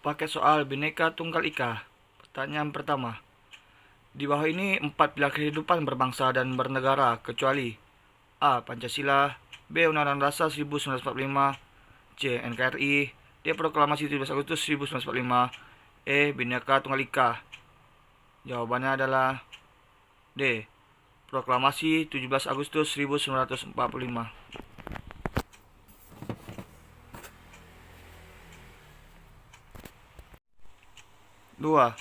Pakai soal Bhinneka Tunggal Ika. Pertanyaan pertama. Di bawah ini 4 pilar kehidupan berbangsa dan bernegara kecuali A. Pancasila, B. Undang-Undang Dasar 1945, C. NKRI, D. Proklamasi 17 Agustus 1945, E. Bhinneka Tunggal Ika. Jawabannya adalah D. Proklamasi 17 Agustus 1945. 2.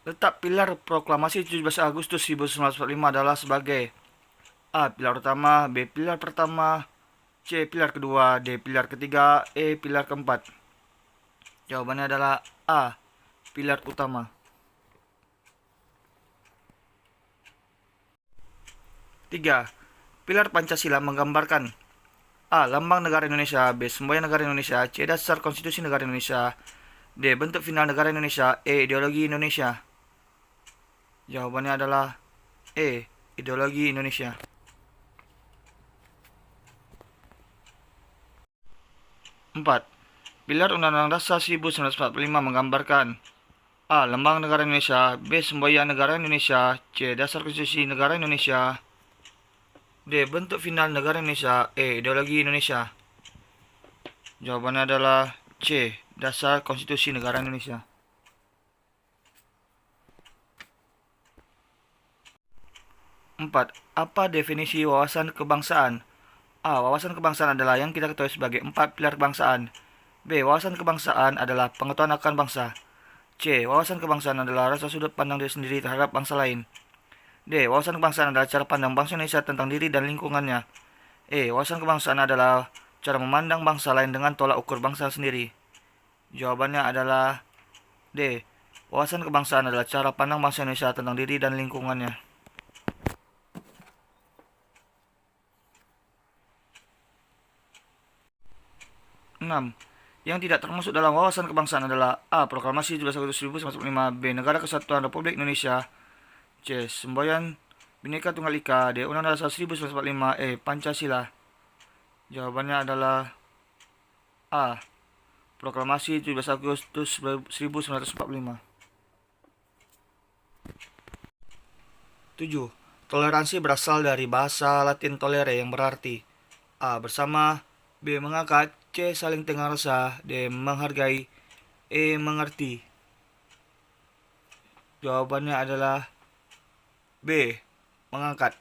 Letak pilar proklamasi 17 Agustus 1945 adalah sebagai A. Pilar utama, B. Pilar pertama, C. Pilar kedua, D. Pilar ketiga, E. Pilar keempat. Jawabannya adalah A. Pilar utama. 3. Pilar Pancasila menggambarkan A. Lambang negara Indonesia, B. Semboyan negara Indonesia, C. Dasar konstitusi negara Indonesia, D. Bentuk final negara Indonesia, E. Ideologi Indonesia. Jawabannya adalah E. Ideologi Indonesia. 4. Pilar Undang-Undang Dasar 1945 menggambarkan A. Lambang negara Indonesia, B. Semboyan negara Indonesia, C. Dasar konstitusi negara Indonesia, D. Bentuk final negara Indonesia, E. Ideologi Indonesia. Jawabannya adalah C. Dasar konstitusi negara Indonesia. 4. Apa definisi wawasan kebangsaan? A. Wawasan kebangsaan adalah yang kita ketahui sebagai 4 pilar kebangsaan. B. Wawasan kebangsaan adalah pengetahuan akan bangsa. C. Wawasan kebangsaan adalah rasa sudut pandang diri sendiri terhadap bangsa lain. D. Wawasan kebangsaan adalah cara pandang bangsa Indonesia tentang diri dan lingkungannya. E. Wawasan kebangsaan adalah cara memandang bangsa lain dengan tolak ukur bangsa sendiri. Jawabannya adalah D. Wawasan kebangsaan adalah cara pandang bangsa Indonesia tentang diri dan lingkungannya. 6. Yang tidak termasuk dalam wawasan kebangsaan adalah A. Proklamasi 17 Agustus 1945, B. Negara Kesatuan Republik Indonesia, C. Semboyan Bhinneka Tunggal Ika, D. Undang-Undang Dasar 1945, E. Pancasila. Jawabannya adalah A. Proklamasi 17 Agustus 1945. 7. Toleransi berasal dari bahasa Latin tolere yang berarti A. Bersama, B. Mengangkat, C. Saling tengah rasa, D. Menghargai, E. Mengerti. Jawabannya adalah B. Mengangkat.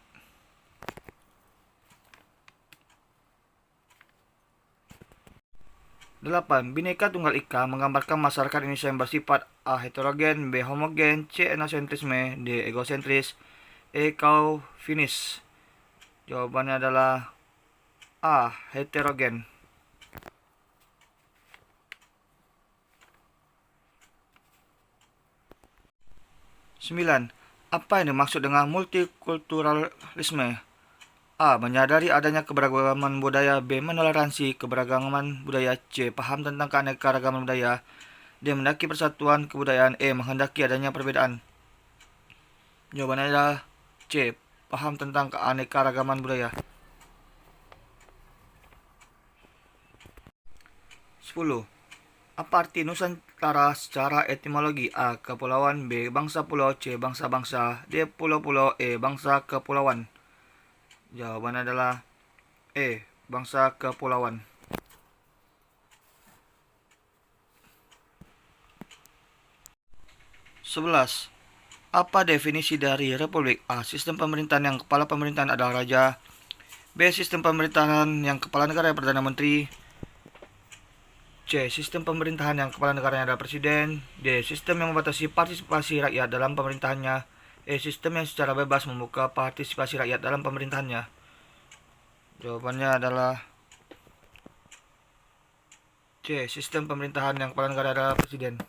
8. Bhinneka Tunggal Ika menggambarkan masyarakat Indonesia yang bersifat A. Heterogen, B. Homogen, C. Etnosentrisme, D. Egosentris, E. Kaufinis. Jawabannya adalah A. Heterogen. 9. Apa yang dimaksud dengan multikulturalisme? A. Menyadari adanya keberagaman budaya, B. Menoleransi keberagaman budaya, C. Paham tentang keanekaragaman budaya, D. Mendaki persatuan kebudayaan, E. Menghendaki adanya perbedaan. Jawabannya adalah C. Paham tentang keanekaragaman budaya. 10. Apa arti Nusantara secara etimologi? A. Kepulauan, B. Bangsa pulau, C. Bangsa-bangsa, D. Pulau-pulau, E. Bangsa kepulauan. Jawabannya adalah E. Bangsa kepulauan. 11. Apa definisi dari republik? A. Sistem pemerintahan yang kepala pemerintahan adalah raja, B. Sistem pemerintahan yang kepala negara Perdana Menteri, C. Sistem pemerintahan yang kepala negaranya adalah presiden, D. Sistem yang membatasi partisipasi rakyat dalam pemerintahannya, E. Sistem yang secara bebas membuka partisipasi rakyat dalam pemerintahannya. Jawabannya adalah C. Sistem pemerintahan yang kepala negara adalah presiden.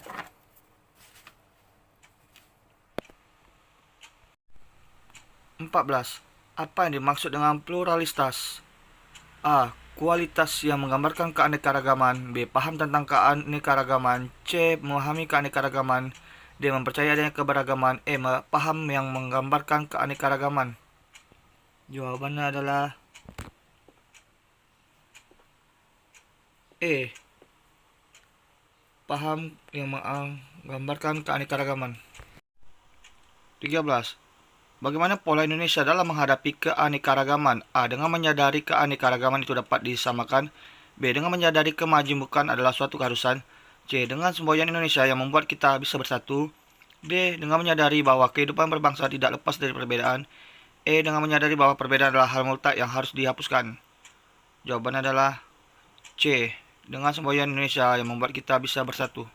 14. Apa yang dimaksud dengan pluralitas? A. Kualitas yang menggambarkan keanekaragaman, B. Paham tentang keanekaragaman, C. Memahami keanekaragaman, D. Mempercayai adanya keberagaman, E. Paham yang menggambarkan keanekaragaman. Jawabannya adalah E. paham yang menggambarkan keanekaragaman. 13. Bagaimana pola Indonesia dalam menghadapi keanekaragaman? A. Dengan menyadari keanekaragaman itu dapat disamakan. B. Dengan menyadari kemajemukan adalah suatu keharusan. C. Dengan semboyan Indonesia yang membuat kita bisa bersatu. D. Dengan menyadari bahwa kehidupan berbangsa tidak lepas dari perbedaan. E. Dengan menyadari bahwa perbedaan adalah hal mutlak yang harus dihapuskan. Jawabannya adalah C. Dengan semboyan Indonesia yang membuat kita bisa bersatu.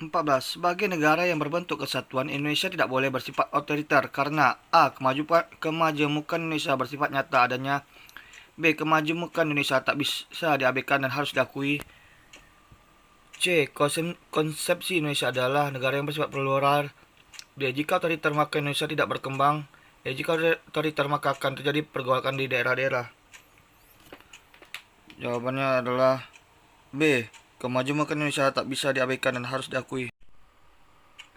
14. Sebagai negara yang berbentuk kesatuan, Indonesia tidak boleh bersifat otoriter karena A. Kemajemukan Indonesia bersifat nyata adanya. B. Kemajemukan Indonesia tak bisa diabaikan dan harus diakui. C. Konsepsi Indonesia adalah negara yang bersifat plural. D. Jika otoriter maka Indonesia tidak berkembang. E. Jika otoriter maka akan terjadi pergolakan di daerah-daerah. Jawabannya adalah B. Kemajemukan Indonesia tak bisa diabaikan dan harus diakui.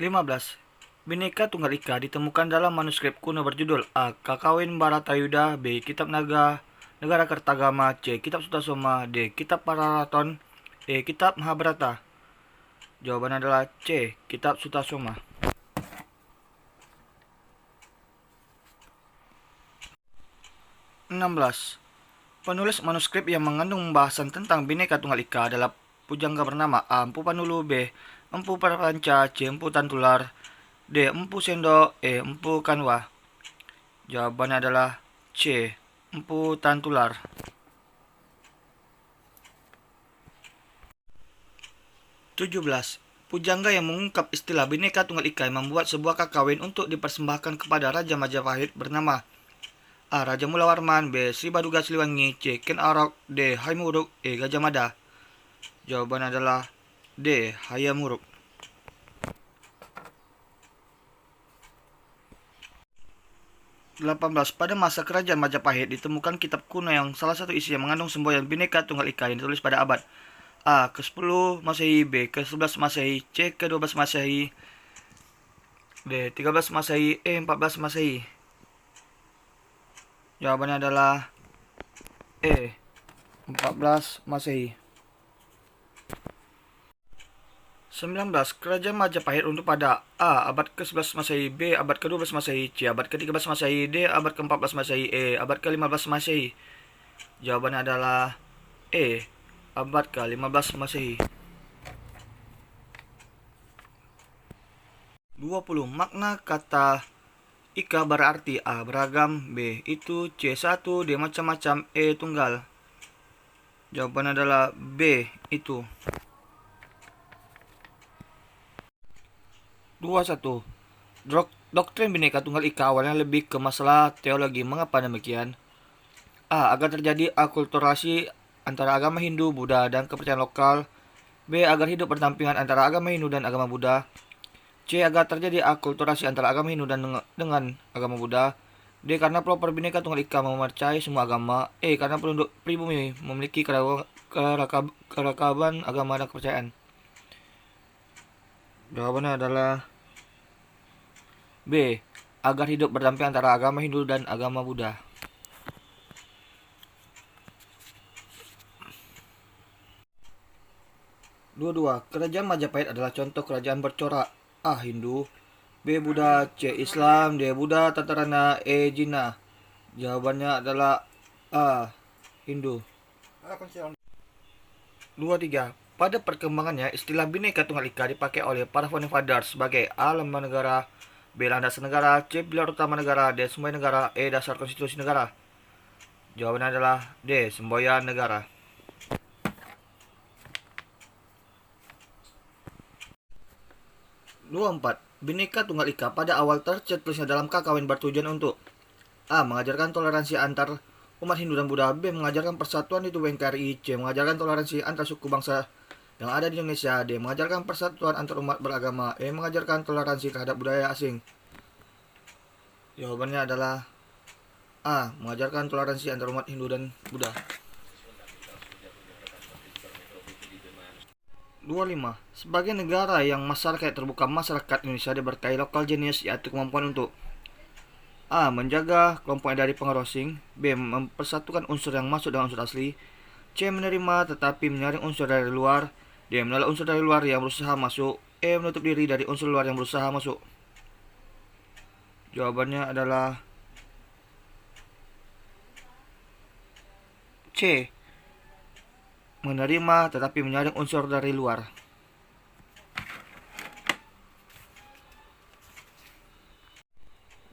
15. Bhinneka Tunggal Ika ditemukan dalam manuskrip kuno berjudul A. Kakawin Bharatayuddha. B. Kitab Negara Kertagama. C. Kitab Sutasoma. D. Kitab Pararaton. E. Kitab Mahabharata. Jawabannya adalah C. Kitab Sutasoma. 16. Penulis manuskrip yang mengandung pembahasan tentang Bhinneka Tunggal Ika adalah pujangga bernama A. Empu Panulu. B. Empu Prapanca. C. Empu Tantular. D. Empu Sendok. E. Empu Kanwa. Jawabannya adalah C. Empu Tantular. 17. Pujangga yang mengungkap istilah Bhinneka Tunggal Ika membuat sebuah kakawin untuk dipersembahkan kepada Raja Majapahit bernama A. Raja Mula Warman. B. Sri Baduga Siliwangi. C. Ken Arok. D. Hayam Wuruk. E. Gajah Mada. Jawabannya adalah D. Hayam Wuruk. 18. Pada masa kerajaan Majapahit ditemukan kitab kuno yang salah satu isinya mengandung semboyan Bhinneka Tunggal Ika yang ditulis pada abad A. ke-10 Masehi. B. ke-11 Masehi. C. ke-12 Masehi. D. 13 Masehi. E. 14 Masehi. Jawabannya adalah E. 14 Masehi. 19. Kerajaan Majapahit runtuh pada A. abad ke-11 Masehi. B. abad ke-12 Masehi. C. abad ke-13 Masehi. D. abad ke-14 Masehi. E. abad ke-15 Masehi. Jawabannya adalah E. abad ke-15 Masehi. 20. Makna kata Ika berarti A. beragam. B. itu. C. satu. D. macam-macam. E. tunggal. Jawabannya adalah B. itu. 21. Doktrin Bhinneka Tunggal Ika awalnya lebih ke masalah teologi. Mengapa demikian? A. Agar terjadi akulturasi antara agama Hindu, Buddha, dan kepercayaan lokal. B. Agar hidup berdampingan antara agama Hindu dan agama Buddha. C. Agar terjadi akulturasi antara agama Hindu dengan agama Buddha. D. Karena pelopor Bhinneka Tunggal Ika mempercayai semua agama. E. Karena penduduk pribumi memiliki keragaman agama dan kepercayaan. Jawabannya adalah B. Agar hidup berdampingan antara agama Hindu dan agama Buddha. 22. Kerajaan Majapahit adalah contoh kerajaan bercorak. A. Hindu. B. Buddha. C. Islam. D. Buddha Tatarana. E. Jina. Jawabannya adalah A. Hindu. 23. Pada perkembangannya, istilah Bhinneka Tunggal Ika dipakai oleh para founding fathers sebagai A. lambang negara. B. landasan negara. C. pilar utama negara. D. semboyan negara. E. dasar konstitusi negara. Jawabannya adalah D. semboyan negara. 24. Bhinneka Tunggal Ika pada awal tercetusnya dalam kakawin bertujuan untuk A. mengajarkan toleransi antar umat Hindu dan Buddha. B. mengajarkan persatuan di tubuh NKRI. C. mengajarkan toleransi antar suku bangsa yang ada di Indonesia. D. mengajarkan persatuan antar umat beragama. E. mengajarkan toleransi terhadap budaya asing. Jawabannya adalah A. mengajarkan toleransi antar umat Hindu dan Buddha. 25. Sebagai negara yang masyarakat terbuka, masyarakat Indonesia diberkahi lokal genius, yaitu kemampuan untuk A. Menjaga kelompoknya dari pengaruh asing. B. Mempersatukan unsur yang masuk dengan unsur asli. C. Menerima tetapi menyaring unsur dari luar. D. Menolak unsur dari luar yang berusaha masuk. E. Menutup diri dari unsur luar yang berusaha masuk. Jawabannya adalah C. Menerima tetapi menyaring unsur dari luar.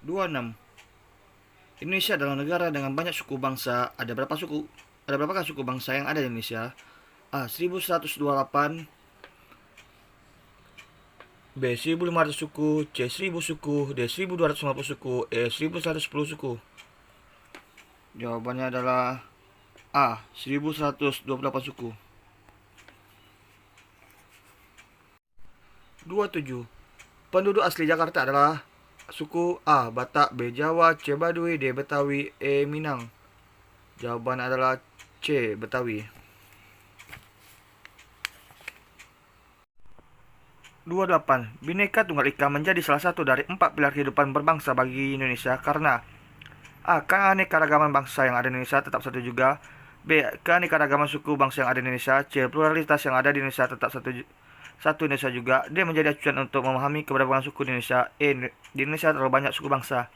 26. Indonesia adalah negara dengan banyak suku bangsa. Ada berapakah suku bangsa yang ada di Indonesia? A. 1128. B. 1500 suku. C. 1000 suku. D. 1250 suku. E. 1110 suku. Jawabannya adalah A. 1128 suku. 27. Penduduk asli Jakarta adalah suku A. Batak. B. Jawa. C. Baduy. D. Betawi. E. Minang. Jawaban adalah C. Betawi. 28. Bhinneka Tunggal Ika menjadi salah satu dari 4 pilar kehidupan berbangsa bagi Indonesia karena A. Keanekaragaman bangsa yang ada di Indonesia tetap satu juga. B. Keanekaragaman suku bangsa yang ada di Indonesia. C. Pluralitas yang ada di Indonesia tetap satu Indonesia juga. D. Menjadi acuan untuk memahami keberagaman suku di Indonesia. E. Di Indonesia terlalu banyak suku bangsa.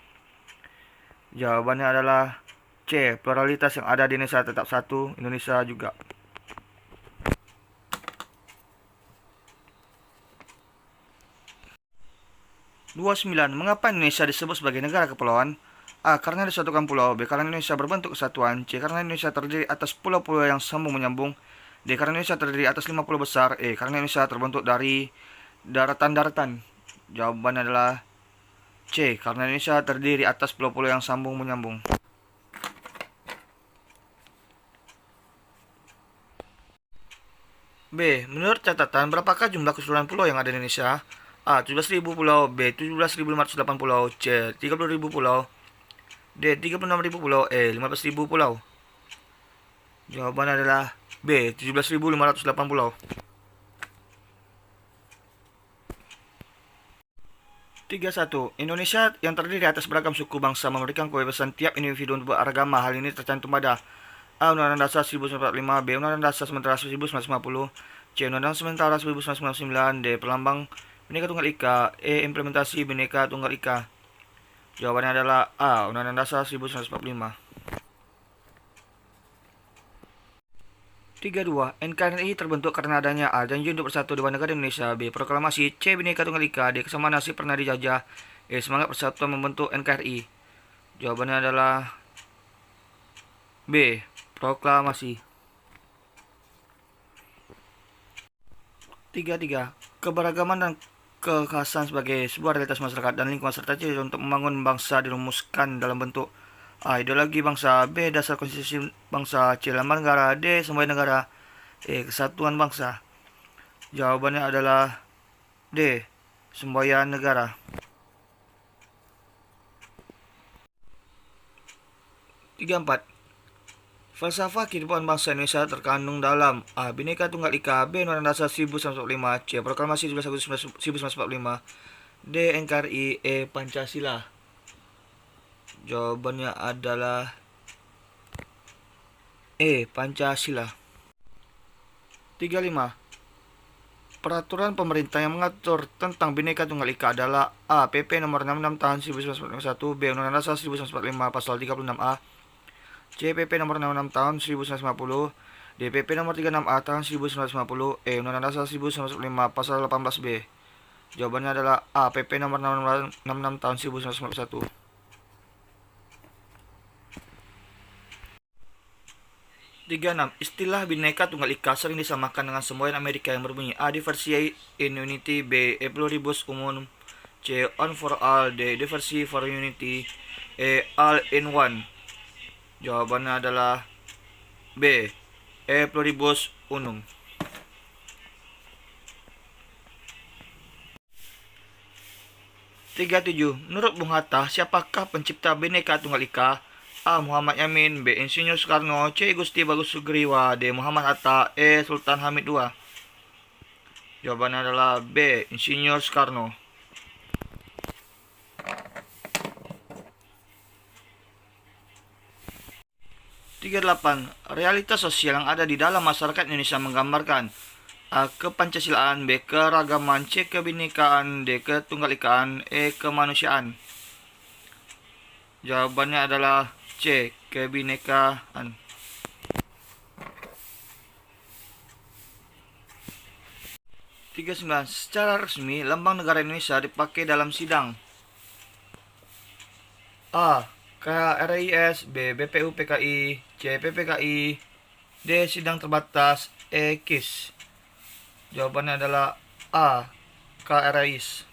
Jawabannya adalah C. Pluralitas yang ada di Indonesia tetap satu Indonesia juga. 29. Mengapa Indonesia disebut sebagai negara kepulauan? A. Karena disatukan pulau. B. Karena Indonesia berbentuk kesatuan. C. Karena Indonesia terdiri atas pulau-pulau yang sambung menyambung. D. Karena Indonesia terdiri atas 5 pulau besar. E. Karena Indonesia terbentuk dari daratan-daratan. Jawabannya adalah C. Karena Indonesia terdiri atas pulau-pulau yang sambung menyambung. B. Menurut catatan, berapakah jumlah keseluruhan pulau yang ada di Indonesia? A. 17.000 pulau. B. 17.508 pulau. C. 30.000 pulau. D. 36.000 pulau. E. 15.000 pulau. Jawabannya adalah B. 17.508 pulau. 31. Indonesia yang terdiri atas beragam suku bangsa memberikan kebebasan tiap individu untuk beragama. Hal ini tercantum pada A. Undang-Undang Dasar 1945. B. Undang-Undang Dasar Sementara 1950. C. Undang-Undang Sementara 1999. D. Perlambang Bhinneka Tunggal Ika. E. Implementasi Bhinneka Tunggal Ika. Jawabannya adalah A. Undang-Undang Dasar 1945. 32. NKRI terbentuk karena adanya A. Janji untuk bersatu Dewan Negara Indonesia. B. Proklamasi. C. Bhinneka Tunggal Ika. D. Kesamaan nasib pernah dijajah. E. Semangat persatuan membentuk NKRI. Jawabannya adalah B. Proklamasi. 33. Keberagaman dan kekhasan sebagai sebuah realitas masyarakat dan lingkungan serta ciri untuk membangun bangsa dirumuskan dalam bentuk A. Ideologi bangsa. B. Dasar konstitusi bangsa. C. Lambang negara. D. Semboyan negara. E. Kesatuan bangsa. Jawabannya adalah D. Semboyan negara. 34. Falsafah kehidupan bangsa Indonesia terkandung dalam A. Bhinneka Tunggal Ika. B. Undang-Undang Dasar 1945. C. Proklamasi 17 Agustus 1945. D. NKRI. E. Pancasila. Jawabannya adalah E. Pancasila. 35. Peraturan pemerintah yang mengatur tentang Bhinneka Tunggal Ika adalah A. PP nomor 66 tahun 1941. B. Undang-Undang Dasar 1945 pasal 36A. C. PP nomor 66 tahun 1950. D. PP nomor 36A tahun 1950. E. Undang-Undang Dasar 1945 pasal 18B. Jawabannya adalah A. PP nomor 66 tahun 1951. 36. Istilah Bhinneka Tunggal Ika sering disamakan dengan semboyan Amerika yang berbunyi A. Diversity in Unity. B. E Pluribus Unum. C. One for All. D. Diversity for Unity. E. All in One. Jawabannya adalah B. E Pluribus Unum. 37. Menurut Bung Hatta, siapakah pencipta Bhinneka Tunggal Ika? A. Muhammad Yamin. B. Insinyur Soekarno. C. Gusti Bagus Sugriwa. D. Muhammad Hatta. E. Sultan Hamid II. Jawabannya adalah B. Insinyur Soekarno. 38. Realitas sosial yang ada di dalam masyarakat Indonesia menggambarkan A. Kepancasilaan, B. Keragaman, C. Kebinekaan, D. Ketunggal-ikaan, E. Kemanusiaan. Jawabannya adalah C. Kebinekaan. 39. Secara resmi, lambang negara Indonesia dipakai dalam sidang. A. KRIS, B. BPUPKI, C. PPKI, D. Sidang terbatas, E. KIS. Jawabannya adalah A. KRIS.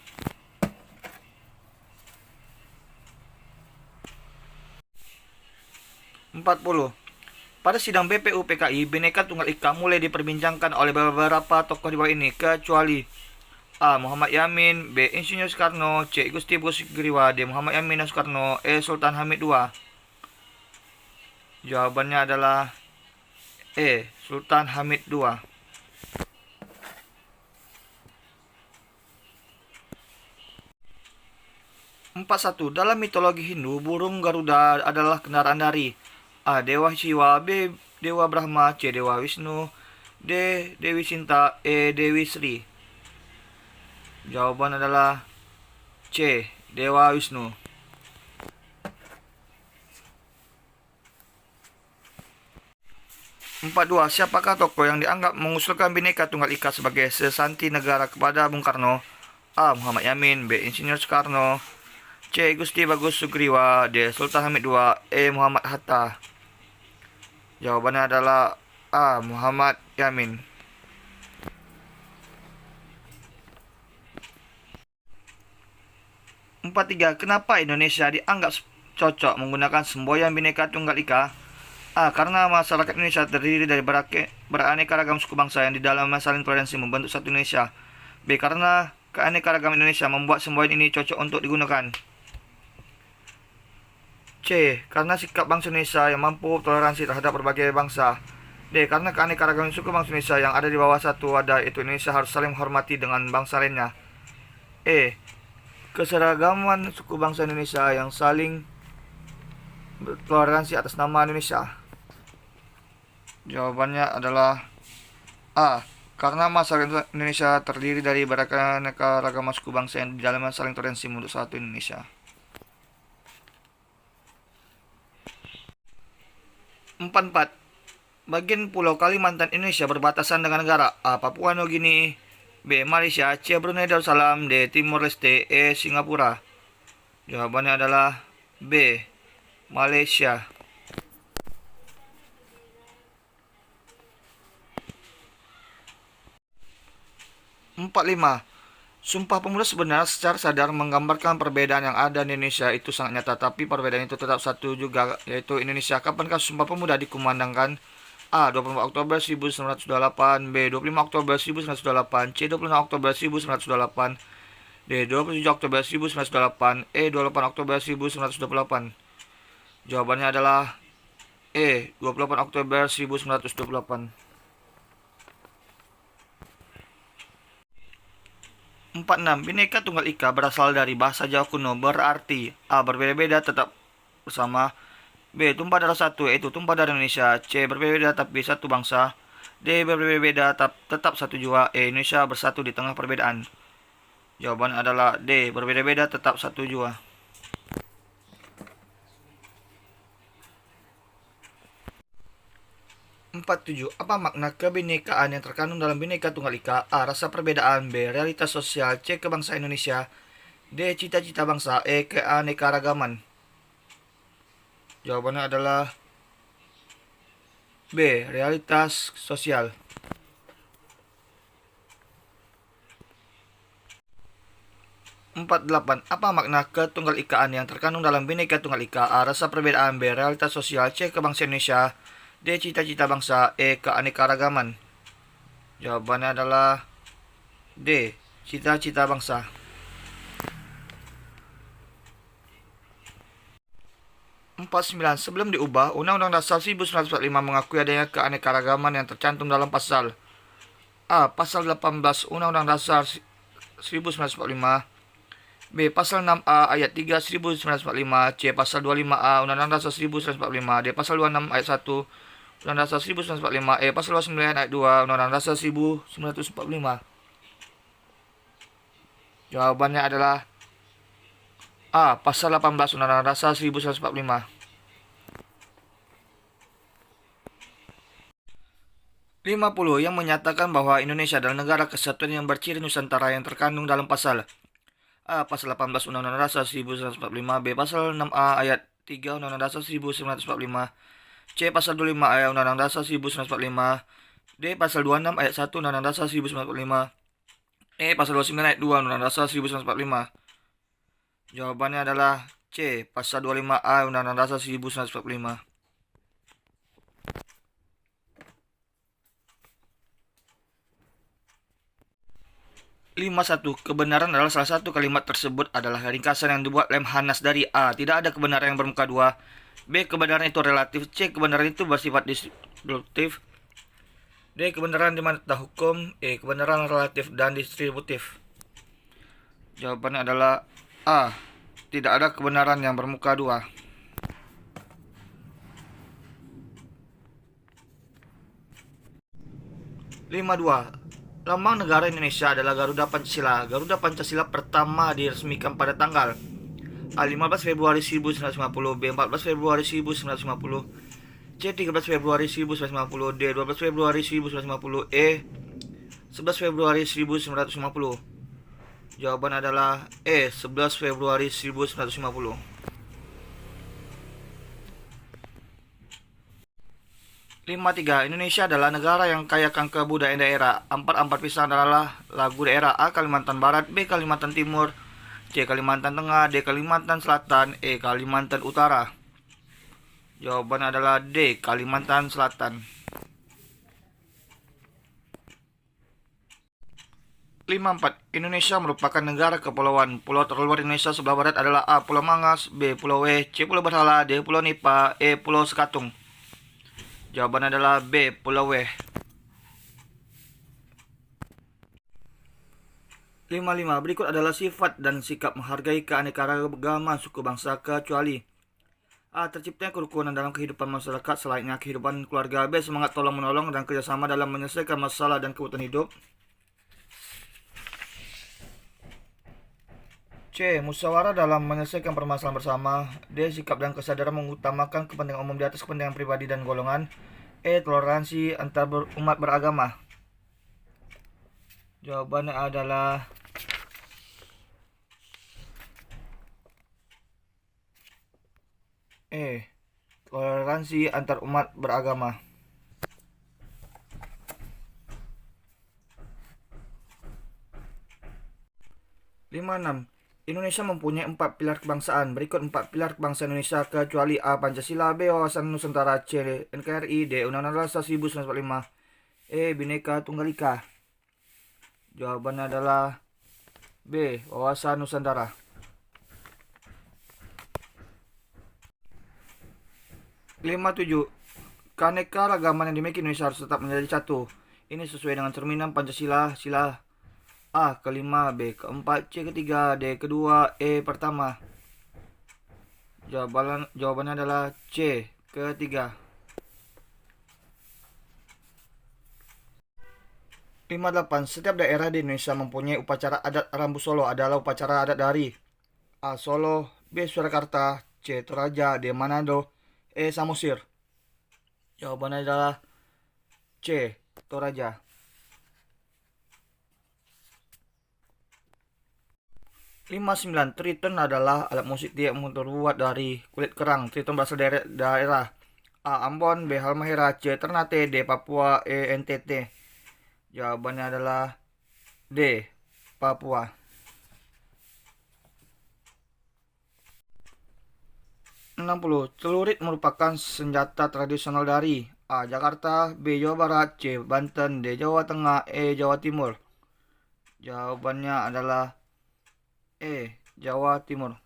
40. Pada sidang BPUPKI, Bhinneka Tunggal Ika mulai diperbincangkan oleh beberapa tokoh di bawah ini, kecuali A. Muhammad Yamin, B. Insinyur Soekarno, C. Gusti Bhusugriwa, D. Muhammad Yamin dan Soekarno, E. Sultan Hamid II. Jawabannya adalah E. Sultan Hamid II. 41. Dalam mitologi Hindu, burung Garuda adalah kendaraan dari A. Dewa Siwa, B. Dewa Brahma, C. Dewa Wisnu, D. Dewi Sinta, E. Dewi Sri. Jawaban adalah C. Dewa Wisnu. 42. Siapakah tokoh yang dianggap mengusulkan Bhinneka Tunggal Ika sebagai sesanti negara kepada Bung Karno? A. Muhammad Yamin, B. Insinyur Soekarno, C. Gusti Bagus Sugriwa, D. Sultan Hamid II, E. Muhammad Hatta. Jawabannya adalah A. Muhammad Yamin. 43. Kenapa Indonesia dianggap cocok menggunakan semboyan Bhinneka Tunggal Ika? A. Karena masyarakat Indonesia terdiri dari beraneka ragam suku bangsa yang di dalamnya saling toleransi membentuk satu Indonesia. B. Karena keanekaragaman Indonesia membuat semboyan ini cocok untuk digunakan. C. Karena sikap bangsa Indonesia yang mampu toleransi terhadap berbagai bangsa. D. Karena keanekaragaman suku bangsa Indonesia yang ada di bawah satu wadah, itu Indonesia harus saling menghormati dengan bangsa lainnya. E. Keseragaman suku bangsa Indonesia yang saling bertoleransi atas nama Indonesia. Jawabannya adalah A. Karena masyarakat Indonesia terdiri dari beraneka ragam suku bangsa yang di dalamnya saling toleransi membentuk satu Indonesia. 44. Bagian pulau Kalimantan Indonesia berbatasan dengan negara A. Papua Nugini, B. Malaysia, C. Brunei Darussalam, D. Timor Leste, E. Singapura. Jawabannya adalah B. Malaysia. 45. Sumpah Pemuda sebenarnya secara sadar menggambarkan perbedaan yang ada di Indonesia itu sangat nyata, tapi perbedaan itu tetap satu juga, yaitu Indonesia. Kapankah Sumpah Pemuda dikumandangkan? A. 24 Oktober 1928, B. 25 Oktober 1928, C. 26 Oktober 1928, D. 27 Oktober 1928, E. 28 Oktober 1928. Jawabannya adalah E. 28 Oktober 1928. 46. Bhinneka Tunggal Ika berasal dari bahasa Jawa kuno, berarti A. Berbeda-beda tetap bersama, B. Tumpah darah satu, yaitu tumpah darah Indonesia, C. Berbeda tapi satu bangsa, D. Berbeda-beda tetap satu jua, E. Indonesia bersatu di tengah perbedaan. Jawaban adalah D. Berbeda-beda tetap satu jua. 47. Apa makna kebinekaan yang terkandung dalam Bhinneka Tunggal Ika? A. Rasa perbedaan, B. Realitas sosial, C. Kebangsaan Indonesia, D. Cita-cita bangsa, E. Keanekaragaman. Jawabannya adalah B. Realitas sosial. 48. Apa makna ketunggal ikaan yang terkandung dalam Bhinneka Tunggal Ika? A. Rasa perbedaan, B. Realitas sosial, C. Kebangsaan Indonesia, D. Cita-cita bangsa, E. Keanekaragaman. Jawabannya adalah D. Cita-cita bangsa. 49. Sebelum diubah, Undang-Undang Dasar 1945 mengakui adanya keanekaragaman yang tercantum dalam pasal A. Pasal 18 Undang-Undang Dasar 1945, B. Pasal 6A ayat 3 1945. C. Pasal 25A Undang-Undang Dasar 1945. D. Pasal 26 ayat 1 Undang-Undang Dasar 1945. E. Pasal 29 ayat 2 Undang-Undang Dasar 1945. Jawabannya adalah A. Pasal 18 Undang-Undang Dasar 1945. 50 yang menyatakan bahwa Indonesia adalah negara kesatuan yang berciri Nusantara yang terkandung dalam pasal A. Pasal 18 Undang-Undang Dasar 1945. B. Pasal 6A ayat 3 Undang-Undang Dasar 1945. C. Pasal 25 ayat Undang-Undang Dasar 1945. D. Pasal 26 ayat 1 Undang-Undang Dasar 1945. E. Pasal 29 ayat 2 Undang-Undang Dasar 1945. Jawabannya adalah C. Pasal 25A Undang-Undang Dasar 1945. 51. Kebenaran adalah salah satu kalimat tersebut adalah ringkasan yang dibuat Lemhanas dari A. Tidak ada kebenaran yang bermuka dua. B. Kebenaran itu relatif. C. Kebenaran itu bersifat distributif. D. Kebenaran di mata hukum. E. Kebenaran relatif dan distributif. Jawabannya adalah A. Tidak ada kebenaran yang bermuka dua. 52. Lambang negara Indonesia adalah Garuda Pancasila. Garuda Pancasila pertama diresmikan pada tanggal A. 15 Februari 1950. B. 14 Februari 1950. C. 13 Februari 1950. D. 12 Februari 1950. E. 11 Februari 1950. Jawaban adalah E. 11 Februari 1950. 53. Indonesia adalah negara yang kaya akan kebudayaan daerah. Empat pisang adalah lagu daerah. A. Kalimantan Barat. B. Kalimantan Timur. C. Kalimantan Tengah. D. Kalimantan Selatan. E. Kalimantan Utara. Jawaban adalah D. Kalimantan Selatan. 54. Indonesia merupakan negara kepulauan. Pulau terluar Indonesia sebelah barat adalah A. Pulau Mangas. B. Pulau W. C. Pulau Berhala. D. Pulau Nipa. E. Pulau Sekatung. Jawaban adalah B. Pulau W. 55. Berikut adalah sifat dan sikap menghargai keanekaragaman suku bangsa kecuali A. Terciptanya kerukunan dalam kehidupan masyarakat selainnya kehidupan keluarga. B. Semangat tolong-menolong dan kerjasama dalam menyelesaikan masalah dan kebutuhan hidup. C. Musyawarah dalam menyelesaikan permasalahan bersama. D. Sikap dan kesadaran mengutamakan kepentingan umum di atas kepentingan pribadi dan golongan. E. Toleransi antar umat beragama. Jawabannya adalah E. Toleransi antar umat beragama. 56. Indonesia mempunyai 4 pilar kebangsaan. Berikut 4 pilar kebangsaan Indonesia kecuali A. Pancasila. B. Wawasan Nusantara. C. NKRI. D. Undang-Undang Dasar 1945. E. Bhinneka Tunggal Ika. Jawabannya adalah B. Wawasan Nusantara. 57. Keanekaragaman yang dimiliki Indonesia harus tetap menjadi satu. Ini sesuai dengan cerminan Pancasila. Sila A. Kelima. B. Keempat. C. Ketiga. D. Kedua. E. Pertama. Jawabannya adalah C. Ketiga. 58. Setiap daerah di Indonesia mempunyai upacara adat. Rambu Solo adalah upacara adat dari A. Solo. B. Surakarta. C. Toraja. D. Manado. E. Samosir. Jawabannya adalah C. Toraja. 59. Triton adalah alat musik tiup yang terbuat dari kulit kerang. Triton berasal dari daerah A. Ambon. B. Halmahera. C. Ternate. D. Papua. E. NTT. Jawabannya adalah D. Papua. 60. Celurit merupakan senjata tradisional dari A. Jakarta. B. Jawa Barat. C. Banten. D. Jawa Tengah. E. Jawa Timur. Jawabannya adalah E. Jawa Timur.